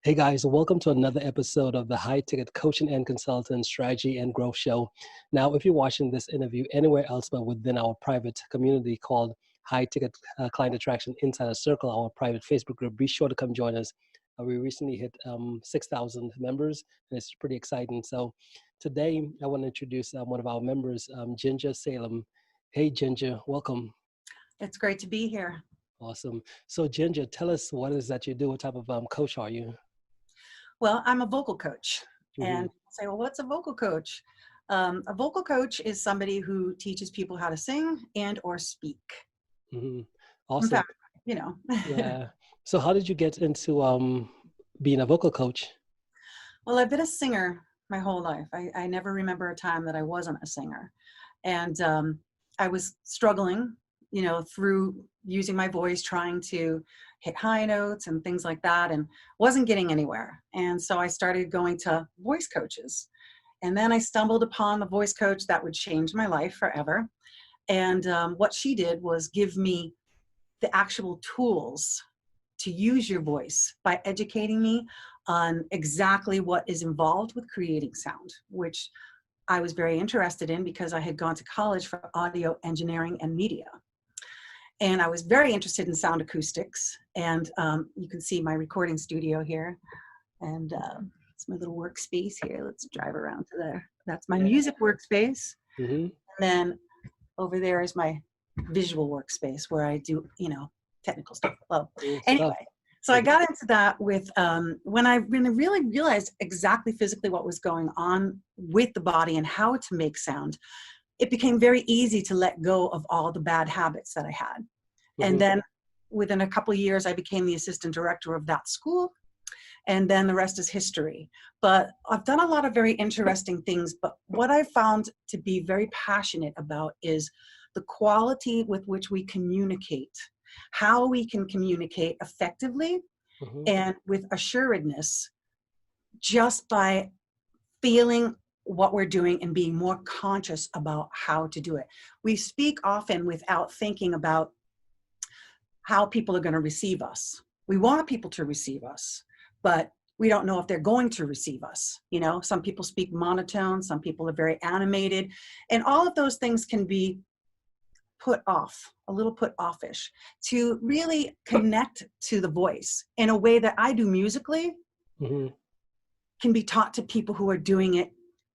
Hey guys, welcome to another episode of the High Ticket Coaching and Consultant Strategy and Growth Show. Now, if you're watching this interview anywhere else but within our private community called High Ticket Client Attraction Insider Circle, our private Facebook group, be sure to come join us. We recently hit 6,000 members, and it's pretty exciting. So today, I want to introduce one of our members, Ginger Salem. Hey, Ginger, welcome. It's great to be here. Awesome. So, Ginger, tell us what it is that you do. What type of coach are you? Well, I'm a vocal coach. Mm-hmm. And say, well, what's a vocal coach? A vocal coach is somebody who teaches people how to sing and or speak. Mm-hmm. In Awesome. fact, Yeah. So how did you get into being a vocal coach? Well, I've been a singer my whole life. I never remember a time that I wasn't a singer. And I was struggling, through using my voice, trying to hit high notes and things like that, and wasn't getting anywhere. And so I started going to voice coaches. And then I stumbled upon the voice coach that would change my life forever. And what she did was give me the actual tools to use your voice by educating me on exactly what is involved with creating sound, which I was very interested in because I had gone to college for audio engineering and media. And I was very interested in sound acoustics. And you can see my recording studio here. And it's my little workspace here. Let's drive around to there. That's my music workspace. Mm-hmm. And then over there is my visual workspace where I do, technical stuff. Well, anyway, so I got into that with when I really realized exactly physically what was going on with the body and how to make sound. It became very easy to let go of all the bad habits that I had. Mm-hmm. And then within a couple of years, I became the assistant director of that school. And then the rest is history. But I've done a lot of very interesting things. But what I found to be very passionate about is the quality with which we communicate, how we can communicate effectively mm-hmm. and with assuredness just by feeling what we're doing and being more conscious about how to do it. We speak often without thinking about how people are going to receive us. We want people to receive us, but we don't know if they're going to receive us. Some people speak monotone, some people are very animated, and all of those things can be put off, a little put offish, to really connect to the voice in a way that I do musically mm-hmm. can be taught to people who are doing it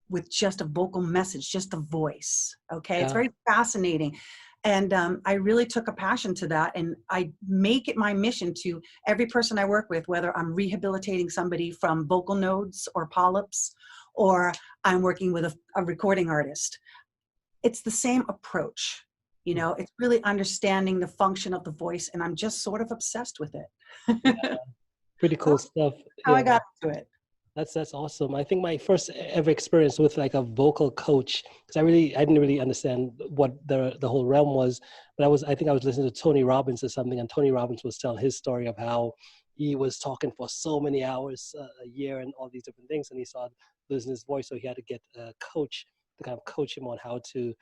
with just a vocal message, just a voice. Okay. Yeah. It's very fascinating. And I really took a passion to that. And I make it my mission to every person I work with, whether I'm rehabilitating somebody from vocal nodes or polyps, or I'm working with a recording artist. It's the same approach. It's really understanding the function of the voice. And I'm just sort of obsessed with it. Yeah. Pretty cool stuff. How I got into it. That's awesome. I think my first ever experience with like a vocal coach, because I didn't really understand what the whole realm was, but I think I was listening to Tony Robbins or something, and Tony Robbins was telling his story of how he was talking for so many hours a year and all these different things, and he started losing his voice, so he had to get a coach to kind of coach him on how to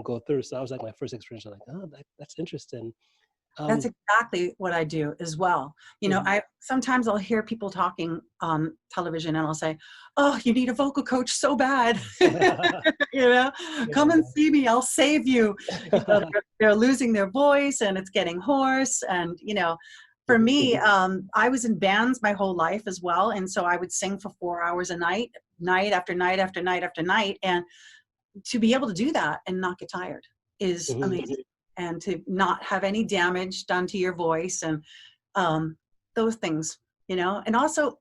go through. So that was like my first experience. I'm like, oh, that's interesting. That's exactly what I do as well. Sometimes I'll hear people talking on television and I'll say, oh, you need a vocal coach so bad. Come and see me. I'll save you. They're losing their voice and it's getting hoarse. And, for me, I was in bands my whole life as well. And so I would sing for 4 hours a night, night after night after night after night. And to be able to do that and not get tired is amazing. And to not have any damage done to your voice and those things, And also,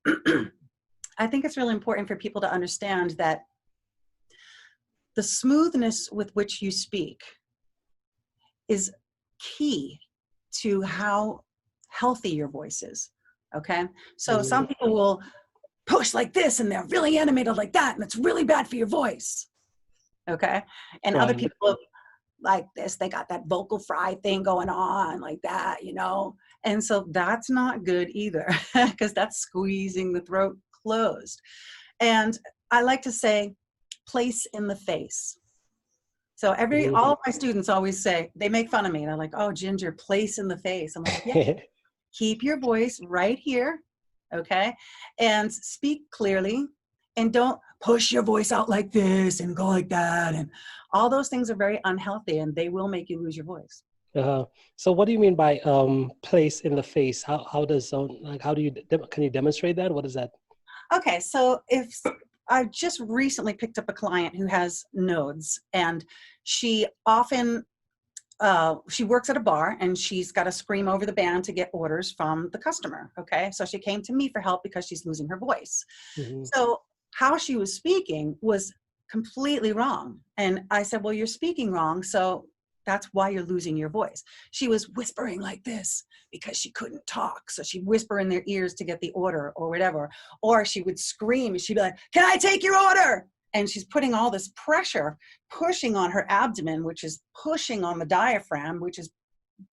I think it's really important for people to understand that the smoothness with which you speak is key to how healthy your voice is, okay? So some people will push like this and they're really animated like that, and it's really bad for your voice, okay? And other people like this, they got that vocal fry thing going on like that, and so that's not good either because that's squeezing the throat closed. And I like to say place in the face. So all of my students always say, they make fun of me, they're like, oh, Ginger, place in the face. I'm like, yeah. Keep your voice right here okay? And speak clearly, and don't push your voice out like this and go like that. And all those things are very unhealthy, and they will make you lose your voice. So what do you mean by place in the face? How does like how do you can you demonstrate that? What is that? Okay, so if I just recently picked up a client who has nodes, and she often she works at a bar, and she's got to scream over the band to get orders from the customer. Okay, so she came to me for help because she's losing her voice. Mm-hmm. So how she was speaking was completely wrong, and I said, well, you're speaking wrong, so that's why you're losing your voice. She was whispering like this because she couldn't talk, so she'd whisper in their ears to get the order or whatever, or she would scream and she'd be like, can I take your order? And she's putting all this pressure, pushing on her abdomen, which is pushing on the diaphragm, which is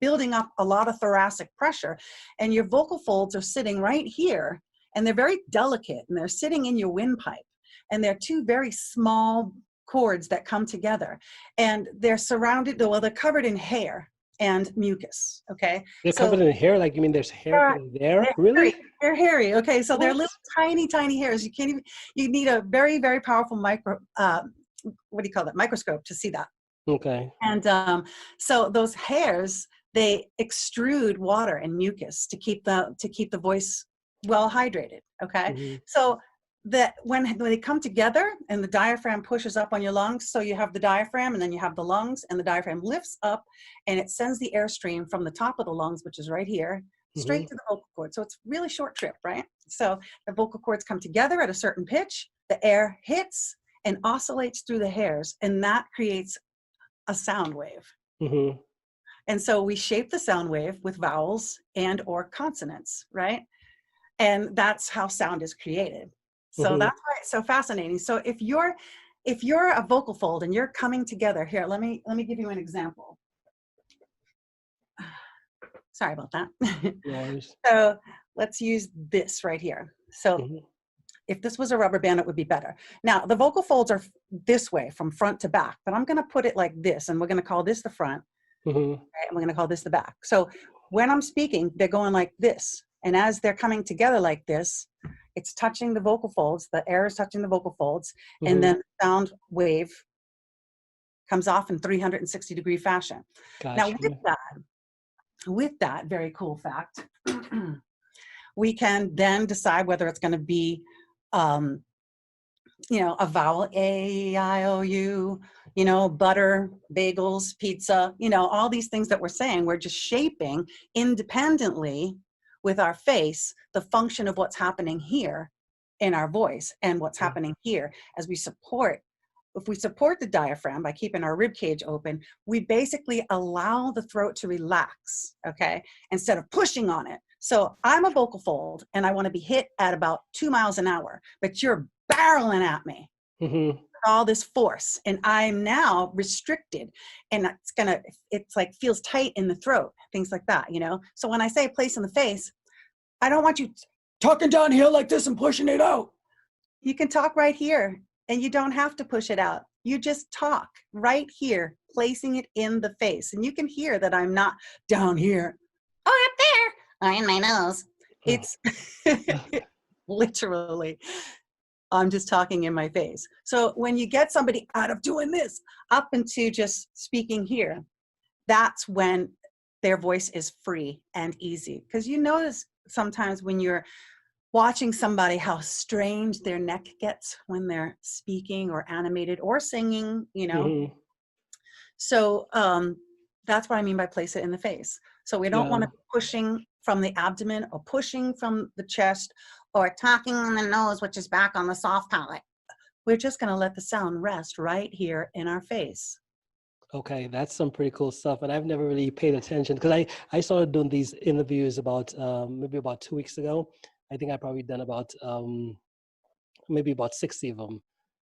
building up a lot of thoracic pressure. And your vocal folds are sitting right here, and they're very delicate, and they're sitting in your windpipe. And they're two very small cords that come together, and they're surrounded, well, they're covered in hair and mucus, okay? They're covered in hair? Like, you mean there's hair there? They're Really? hairy. They're hairy, okay? So What? they're little tiny hairs. You can't even, you need a very, very powerful what do you call that? Microscope to see that. Okay. And so those hairs, they extrude water and mucus to keep the voice well hydrated, okay? Mm-hmm. So that when they come together and the diaphragm pushes up on your lungs, so you have the diaphragm and then you have the lungs, and the diaphragm lifts up and it sends the airstream from the top of the lungs, which is right here, straight to the vocal cord. So it's really short trip, right? So the vocal cords come together at a certain pitch, the air hits and oscillates through the hairs, and that creates a sound wave. Mm-hmm. And so we shape the sound wave with vowels and or consonants, right? And that's how sound is created. So that's why it's so fascinating. So if you're a vocal fold and you're coming together here, let me give you an example. Sorry about that. Yours. So let's use this right here. So if this was a rubber band, it would be better. Now the vocal folds are this way from front to back, but I'm going to put it like this, and we're going to call this the front, right? And we're going to call this the back. So when I'm speaking, they're going like this. And as they're coming together like this, it's touching the vocal folds, the air is touching the vocal folds, and then the sound wave comes off in 360-degree fashion. Gotcha. Now with that very cool fact, we can then decide whether it's going to be, a vowel, A, I, O, U, butter, bagels, pizza, all these things that we're saying, we're just shaping independently with our face the function of what's happening here in our voice and what's happening here as we support. If we support the diaphragm by keeping our rib cage open, we basically allow the throat to relax, okay, instead of pushing on it. So I'm a vocal fold and I want to be hit at about 2 miles an hour, but you're barreling at me with all this force, and I'm now restricted, and it's like feels tight in the throat, things like that, So when I say place in the face, I don't want you talking down here like this and pushing it out. You can talk right here, and you don't have to push it out. You just talk right here, placing it in the face. And you can hear that I'm not down here, oh, up there, or in my nose. It's literally, I'm just talking in my face. So when you get somebody out of doing this up into just speaking here, that's when their voice is free and easy. Because you notice sometimes when you're watching somebody how strange their neck gets when they're speaking or animated or singing, So that's what I mean by place it in the face. So we don't want to be pushing from the abdomen or pushing from the chest or talking in the nose, which is back on the soft palate. We're just going to let the sound rest right here in our face. Okay, that's some pretty cool stuff. And I've never really paid attention because I started doing these interviews about maybe about 2 weeks ago. I think I probably done about maybe about 60 of them.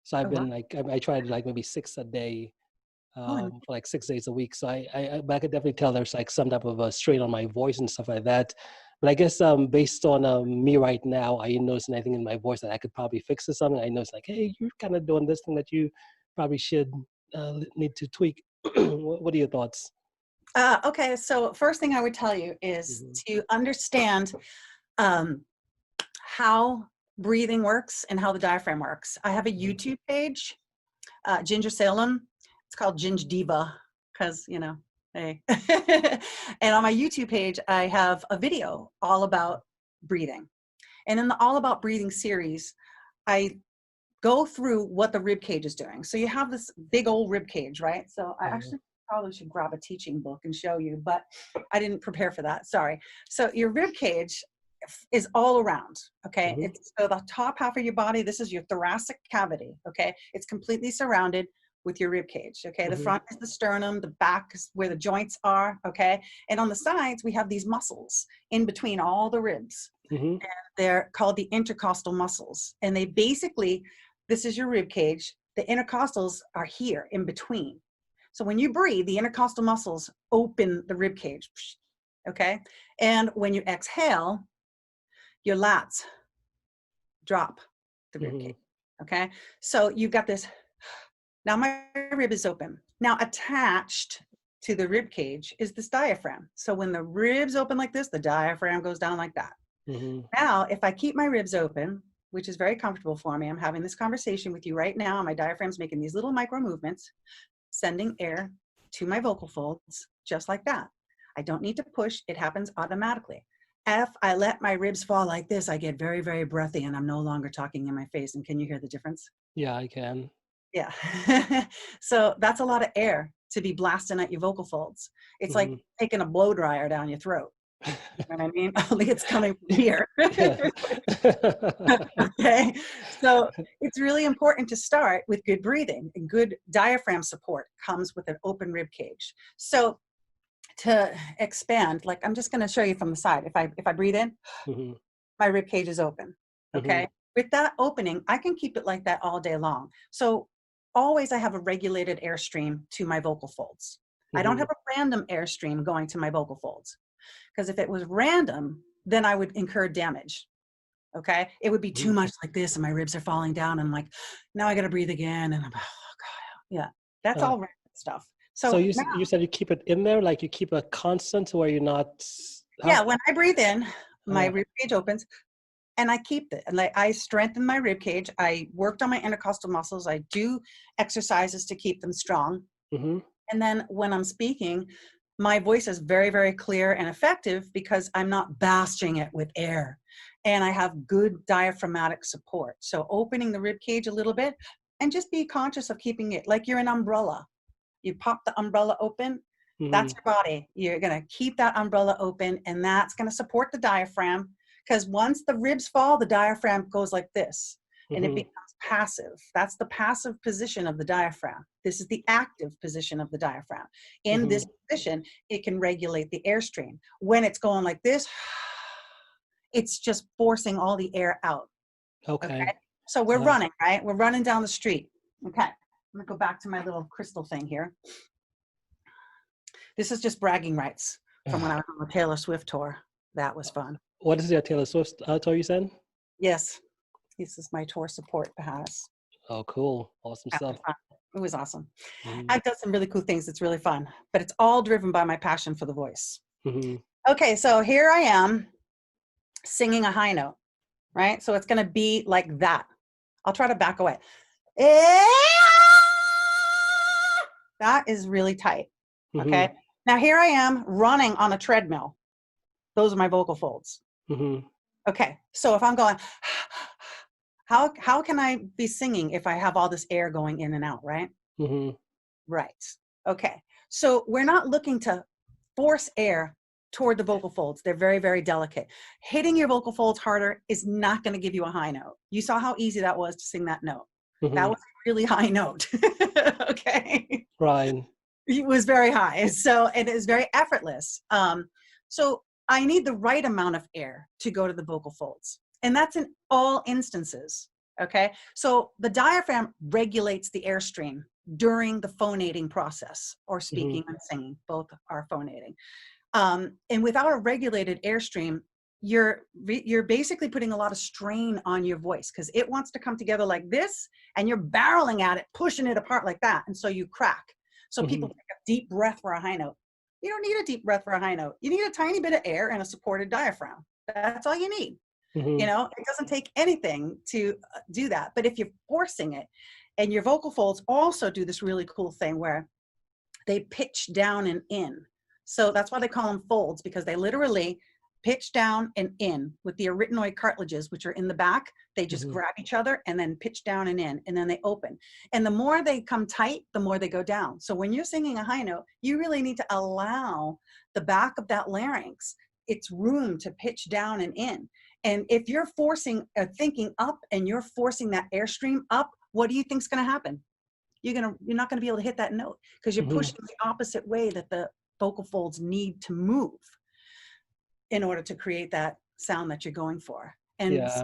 So I've been I tried like maybe 6 a day for like 6 days a week. So but I could definitely tell there's like some type of a strain on my voice and stuff like that. But I guess based on me right now, are you noticing anything in my voice that I could probably fix or something? I know it's like, hey, you're kind of doing this thing that you probably should need to tweak. What are your thoughts? Okay, so first thing I would tell you is to understand how breathing works and how the diaphragm works. I have a YouTube page, Ginger Salem. It's called Ginge Diva because, you know, hey. And on my YouTube page, I have a video all about breathing. And in the All About Breathing series, I go through what the rib cage is doing. So you have this big old rib cage, right? So I actually probably should grab a teaching book and show you, but I didn't prepare for that. Sorry. So your rib cage is all around. Okay. It's so the top half of your body. This is your thoracic cavity. Okay. It's completely surrounded with your rib cage. Okay. The front is the sternum. The back is where the joints are. Okay. And on the sides, we have these muscles in between all the ribs. And they're called the intercostal muscles. And they basically, this is your rib cage. The intercostals are here in between. So when you breathe, the intercostal muscles open the rib cage. Okay. And when you exhale, your lats drop the rib cage. Okay. So you've got this. Now my rib is open. Now attached to the rib cage is this diaphragm. So when the ribs open like this, the diaphragm goes down like that. Now, if I keep my ribs open, which is very comfortable for me, I'm having this conversation with you right now. My diaphragm's making these little micro movements, sending air to my vocal folds, just like that. I don't need to push. It happens automatically. If I let my ribs fall like this, I get very, very breathy and I'm no longer talking in my face. And can you hear the difference? Yeah, I can. Yeah. So that's a lot of air to be blasting at your vocal folds. It's like taking a blow dryer down your throat. You know what I mean? Only it's coming from here. Okay. So it's really important to start with good breathing, and good diaphragm support comes with an open rib cage. So to expand, like I'm just going to show you from the side. If I breathe in, my rib cage is open. Okay. With that opening, I can keep it like that all day long. So always I have a regulated airstream to my vocal folds. I don't have a random airstream going to my vocal folds. Because if it was random, then I would incur damage. Okay. It would be too much like this and my ribs are falling down. And I'm like, now I got to breathe again. And I'm, oh God. Yeah. That's all random stuff. So you said you keep it in there, like you keep a constant where you're not. Yeah. When I breathe in, my rib cage opens and I keep it. And like I strengthen my rib cage. I worked on my intercostal muscles. I do exercises to keep them strong. And then when I'm speaking, my voice is very, very clear and effective because I'm not basting it with air and I have good diaphragmatic support. So opening the rib cage a little bit and just be conscious of keeping it like you're an umbrella. You pop the umbrella open, that's your body. You're going to keep that umbrella open and that's going to support the diaphragm because once the ribs fall, the diaphragm goes like this and it becomes passive. That's the passive position of the diaphragm. This is the active position of the diaphragm. In this position, it can regulate the airstream. When it's going like this, it's just forcing all the air out. Okay. So we're running, right? We're running down the street. Okay. I'm going to go back to my little crystal thing here. This is just bragging rights from when I was on the Taylor Swift tour. That was fun. What is your Taylor Swift tour you said? Yes. This is my tour support pass. Oh, cool. Awesome stuff. It was awesome. I've done some really cool things. It's really fun, but it's all driven by my passion for the voice. Okay. So here I am singing a high note, right? So it's going to be like that. I'll try to back away. That is really tight. Okay. Now here I am running on a treadmill. Those are my vocal folds. Okay. So if I'm going, how can I be singing if I have all this air going in and out, right? Right. Okay. So we're not looking to force air toward the vocal folds. They're very, very delicate. Hitting your vocal folds harder is not going to give you a high note. You saw how easy that was to sing that note. That was a really high note. Okay. Right. It was very high. So, and it was very effortless. So I need the right amount of air to go to the vocal folds. And that's in all instances. Okay. So the diaphragm regulates the airstream during the phonating process, or speaking and singing. Both are phonating. And without a regulated airstream, you're basically putting a lot of strain on your voice because it wants to come together like this and you're barreling at it, pushing it apart like that. And so you crack. So people take a deep breath for a high note. You don't need a deep breath for a high note. You need a tiny bit of air and a supported diaphragm. That's all you need. Mm-hmm. It doesn't take anything to do that. But if you're forcing it, and your vocal folds also do this really cool thing where they pitch down and in. So that's why they call them folds, because they literally pitch down and in with the arytenoid cartilages, which are in the back. They just Mm-hmm. grab each other and then pitch down and in, and then they open. And the more they come tight, the more they go down. So when you're singing a high note, you really need to allow the back of that larynx its room to pitch down and in. And if you're forcing thinking up and you're forcing that airstream up, what do you think's going to happen? You're not going to be able to hit that note because you're Mm-hmm. pushing the opposite way that the vocal folds need to move in order to create that sound that you're going for. And so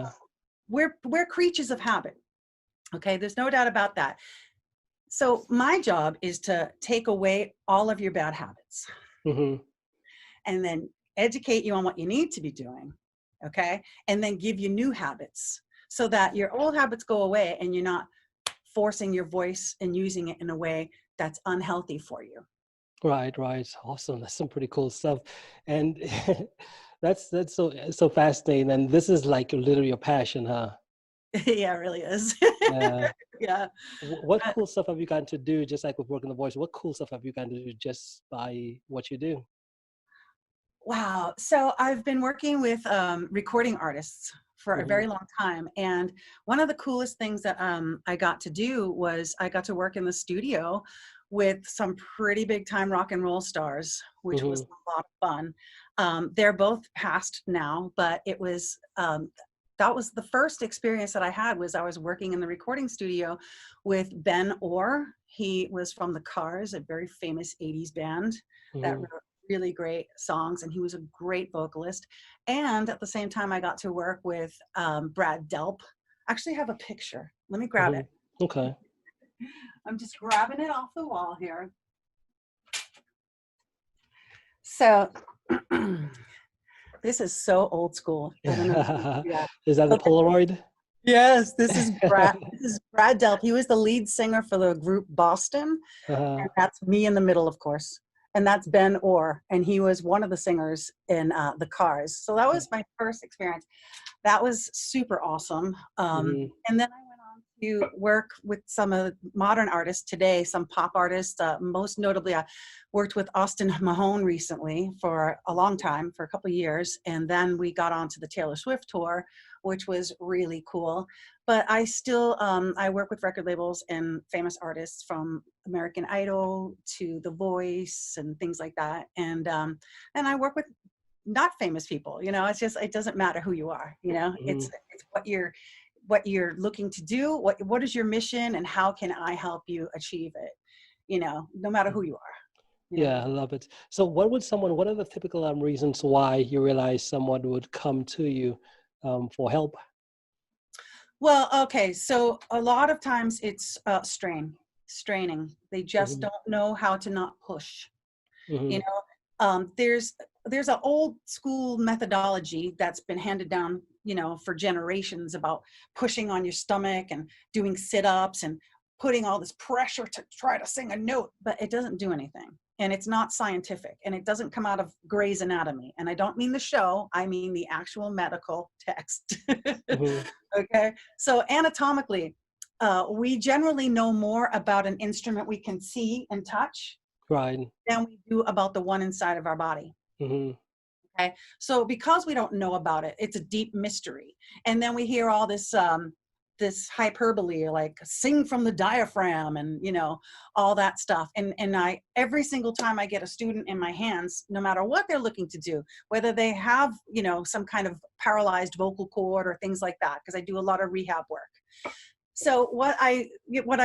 Yeah. we're creatures of habit. Okay, there's no doubt about that. So my job is to take away all of your bad habits Mm-hmm. and then educate you on what you need to be doing. Okay, and then give you new habits so that your old habits go away and you're not forcing your voice and using it in a way that's unhealthy for you. Right, right. Awesome. That's some pretty cool stuff. And that's so fascinating. And this is like literally your passion, huh? Yeah, it really is. Yeah. Yeah. What cool stuff have you gotten to do, just like with working the voice? What cool stuff have you gotten to do just by what you do? Wow. So I've been working with recording artists for a Mm-hmm. very long time. And one of the coolest things that I got to do was I got to work in the studio with some pretty big time rock and roll stars, which was Mm-hmm. a lot of fun. They're both passed now, but it was that was the first experience that I had. Was I was working in the recording studio with Ben Orr. He was from the Cars, a very famous 80s band that Mm-hmm. wrote really great songs, and he was a great vocalist. And at the same time, I got to work with Brad Delp. I actually have a picture. Let me grab Mm-hmm. it. Okay. I'm just grabbing it off the wall here. So this is so old school. I don't know if you can see that. Is that the Okay. Polaroid? Yes, this is Brad. This is Brad Delp. He was the lead singer for the group Boston, Uh, and that's me in the middle, of course. And that's Ben Orr, and he was one of the singers in the Cars. So that was my first experience. That was super awesome. mm-hmm. And then I went on to work with some of the modern artists today, some pop artists. Most notably, I worked with Austin Mahone recently for a long time, for a couple of years. And then we got on to the Taylor Swift tour, which was really cool. But I still, I work with record labels and famous artists from American Idol to The Voice and things like that. And I work with not famous people. It's just, it doesn't matter who you are. Mm-hmm. It's what you're looking to do, what is your mission, and how can I help you achieve it, no matter who you are. Yeah, I love it. So what are the typical reasons why you realize someone would come to you for help? Well, okay, so a lot of times it's straining. They just Mm-hmm. don't know how to not push. you Mm-hmm. know there's an old school methodology that's been handed down for generations about pushing on your stomach and doing sit-ups and putting all this pressure to try to sing a note, but it doesn't do anything, and it's not scientific, and it doesn't come out of Grey's Anatomy. And I don't mean the show, I mean the actual medical text. Mm-hmm. Okay, so anatomically, we generally know more about an instrument we can see and touch Right. than we do about the one inside of our body. Mm-hmm. Okay, so because we don't know about it, it's a deep mystery. And then we hear all this this hyperbole, like sing from the diaphragm, and all that stuff. And I, every single time I get a student in my hands, no matter what they're looking to do, whether they have some kind of paralyzed vocal cord or things like that, because I do a lot of rehab work. So what I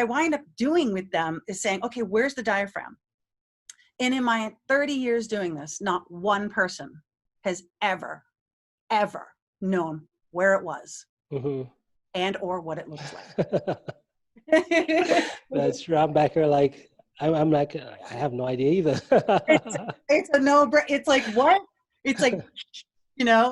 wind up doing with them is saying, okay, where's the diaphragm? And in my 30 years doing this, not one person has ever known where it was Mm-hmm. and or what it looks like. That's true. I'm back here like I'm like I have no idea either. It's a it's like, what? It's like,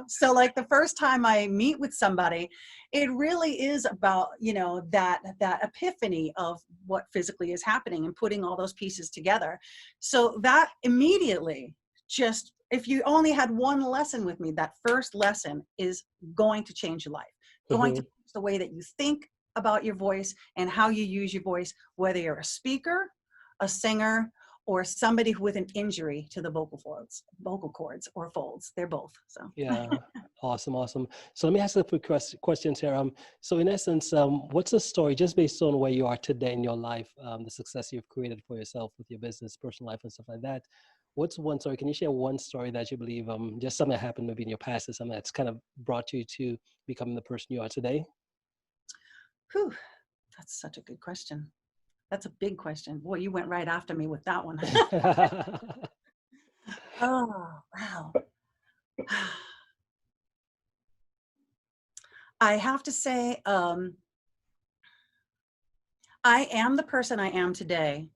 so like the first time I meet with somebody, it really is about, that epiphany of what physically is happening and putting all those pieces together. So that immediately just, if you only had one lesson with me, that first lesson is going to change your life, going to Mm-hmm. change the way that you think about your voice and how you use your voice, whether you're a speaker, a singer, or somebody with an injury to the vocal cords or folds. They're both. So Yeah, awesome, awesome. So let me ask a quick questions here. So in essence, what's the story, just based on where you are today in your life, the success you've created for yourself with your business, personal life, and stuff like that? What's one story? Can you share one story that you believe, just something that happened maybe in your past, or something that's kind of brought you to becoming the person you are today? whew, that's such a good question. That's a big question. Boy, you went right after me with that one. Oh, wow. I have to say, I am the person I am today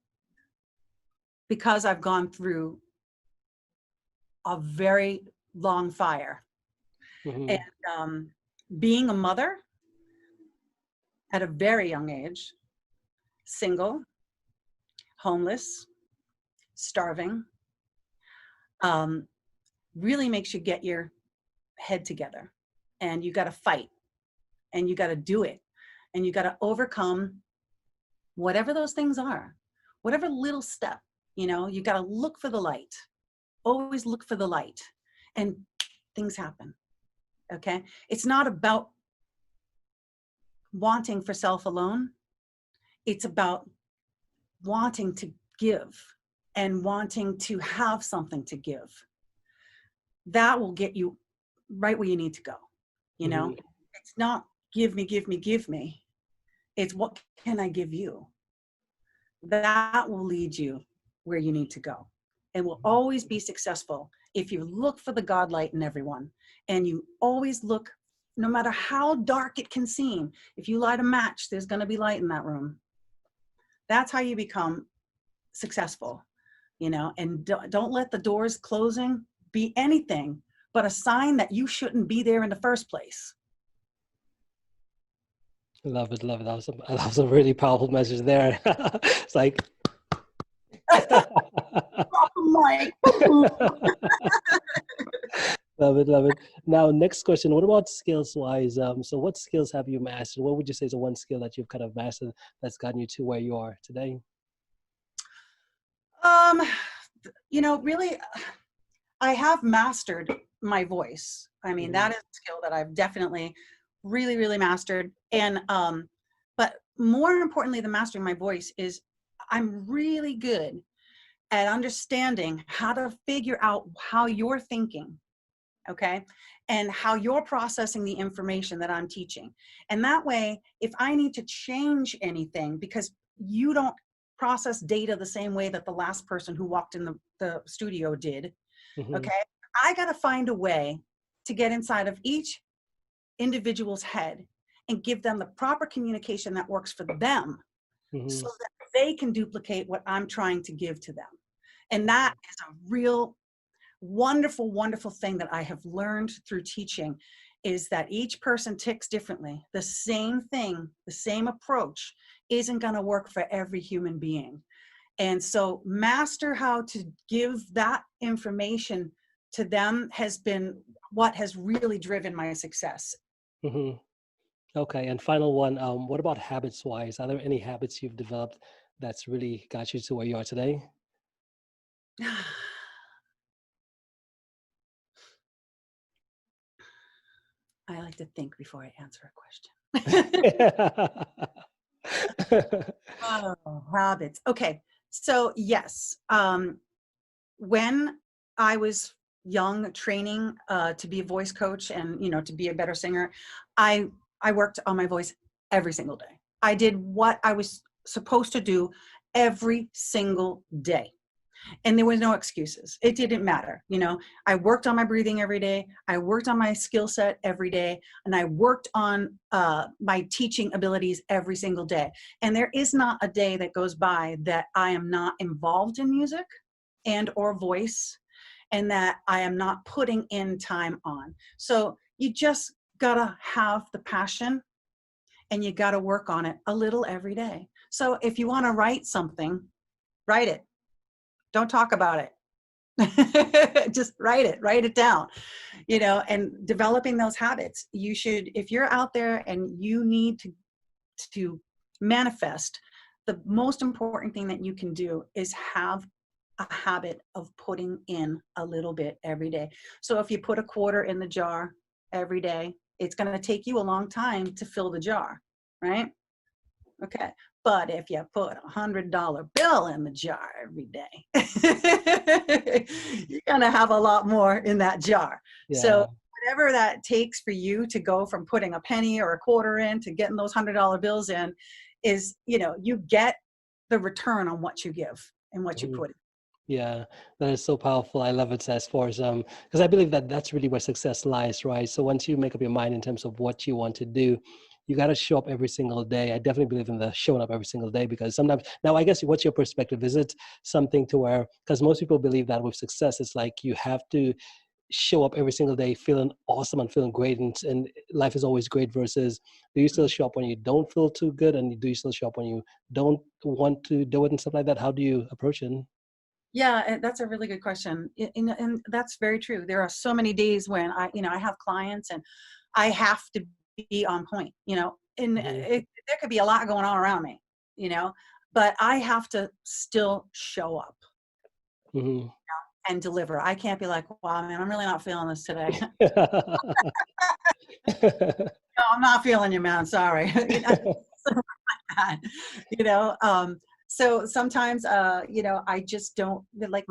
because I've gone through a very long fire. And Hmm. being a mother at a very young age, single, homeless, starving, um, really makes you get your head together. And you got to fight, and you got to do it, and you got to overcome whatever those things are, whatever little step, you got to look for the light. Always look for the light, and things happen. Okay. It's not about wanting for self alone. It's about wanting to give and wanting to have something to give. That will get you right where you need to go. Hmm. It's not give me, give me, give me. It's what can I give you? That will lead you where you need to go, and will always be successful if you look for the God light in everyone. And you always look, no matter how dark it can seem, if you light a match, there's going to be light in that room. That's how you become successful, and don't let the doors closing be anything but a sign that you shouldn't be there in the first place. Love it, love it. That was a really powerful message there. It's like. Drop the mic. Love it, love it. Now, next question. What about skills wise? So what skills have you mastered? What would you say is the one skill that you've kind of mastered that's gotten you to where you are today? um really, I have mastered my voice. I mean, Hmm. that is a skill that I've definitely really, really mastered. And but more importantly than mastering my voice is I'm really good at understanding how to figure out how you're thinking, okay? And how you're processing the information that I'm teaching. And that way, if I need to change anything, because you don't process data the same way that the last person who walked in the studio did, Hmm. okay? I got to find a way to get inside of each individual's head and give them the proper communication that works for them, Hmm. so that they can duplicate what I'm trying to give to them. And that is a real wonderful, wonderful thing that I have learned through teaching, is that each person ticks differently. The same thing, the same approach isn't going to work for every human being. And so master how to give that information to them has been what has really driven my success. Hmm. Okay, and final one. What about habits wise? Are there any habits you've developed that's really got you to where you are today? I like to think before I answer a question. Oh, habits. Okay. So yes, when I was young, training to be a voice coach and to be a better singer, I I worked on my voice every single day. I did what I was supposed to do every single day. And there was no excuses. It didn't matter. I worked on my breathing every day. I worked on my skill set every day. And I worked on my teaching abilities every single day. And there is not a day that goes by that I am not involved in music and or voice, and that I am not putting in time on. So you just gotta have the passion, and you gotta work on it a little every day. So if you wanna write something, write it. Don't talk about it. Just write it down, and developing those habits. You should, if you're out there and you need to manifest, the most important thing that you can do is have a habit of putting in a little bit every day. So if you put a quarter in the jar every day, it's going to take you a long time to fill the jar, right? Okay. But if you put $100 bill in the jar every day, you're going to have a lot more in that jar. Yeah. So whatever that takes for you to go from putting a penny or a quarter in to getting those $100 bills in is, you get the return on what you give and what you put in. Yeah, that is so powerful. I love it as far as because I believe that that's really where success lies, right? So once you make up your mind in terms of what you want to do, you got to show up every single day. I definitely believe in the showing up every single day, because sometimes, now I guess, what's your perspective? Is it something to where, because most people believe that with success, it's like you have to show up every single day feeling awesome and feeling great, and life is always great, versus do you still show up when you don't feel too good, and do you still show up when you don't want to do it and stuff like that? How do you approach it? Yeah, and that's a really good question. And that's very true. There are so many days when I have clients and I have to be on point, and there could be a lot going on around me, but I have to still show up and deliver. I can't be like, wow, man, I'm really not feeling this today. No, I'm not feeling you, man. Sorry. So sometimes, I just don't, like,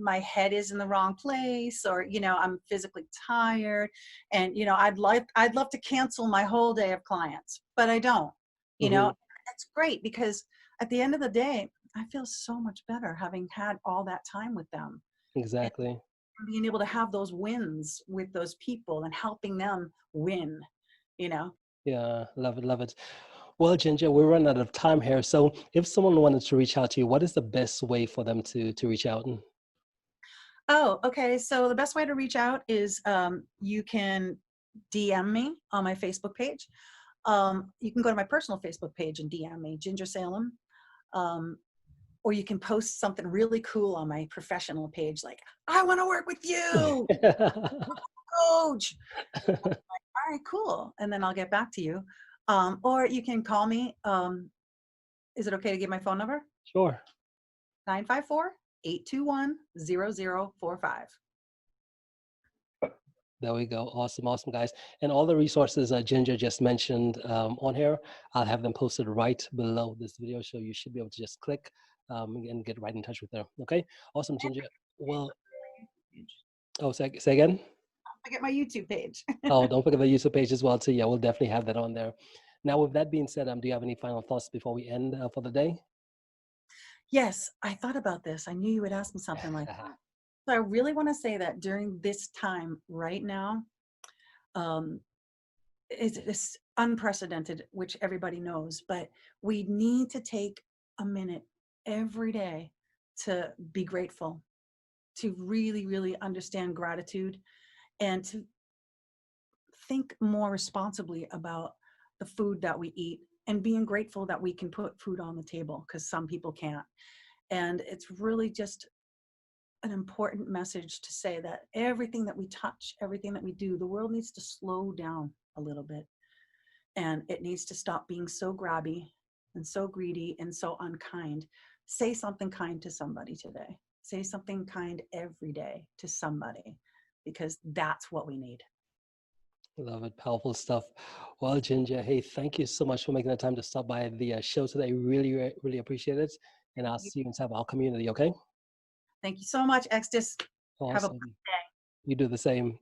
my head is in the wrong place, or, I'm physically tired, and, I'd love to cancel my whole day of clients, but I don't, it's great, because at the end of the day, I feel so much better having had all that time with them. Exactly. And being able to have those wins with those people and helping them win, Yeah, love it, love it. Well, Ginger, we're running out of time here. So if someone wanted to reach out to you, what is the best way for them to reach out? Oh, okay. So the best way to reach out is you can DM me on my Facebook page. You can go to my personal Facebook page and DM me, Ginger Salem. Or you can post something really cool on my professional page, like, I want to work with you, coach. Like, all right, cool. And then I'll get back to you. Or you can call me. Is it okay to give my phone number? Sure. 954-821-0045. There we go. Awesome, awesome, guys. And all the resources Ginger just mentioned on here, I'll have them posted right below this video. So you should be able to just click and get right in touch with her. Okay. Awesome, Ginger. Well, say again? Don't forget my YouTube page. Oh, don't forget the YouTube page as well, too. Yeah, we'll definitely have that on there. Now, with that being said, do you have any final thoughts before we end for the day? Yes, I thought about this. I knew you would ask me something like that. So I really want to say that during this time right now, it's unprecedented, which everybody knows, but we need to take a minute every day to be grateful, to really, really understand gratitude, and to think more responsibly about the food that we eat, and being grateful that we can put food on the table, because some people can't. And it's really just an important message to say that everything that we touch, everything that we do, the world needs to slow down a little bit. And it needs to stop being so grabby and so greedy and so unkind. Say something kind to somebody today. Say something kind every day to somebody, because that's what we need. Love it. Powerful stuff. Well, Ginger, hey, thank you so much for making the time to stop by the show today. Really, really appreciate it. And I'll see you inside our community, okay? Thank you so much, Extus. Have a Awesome. You do the same.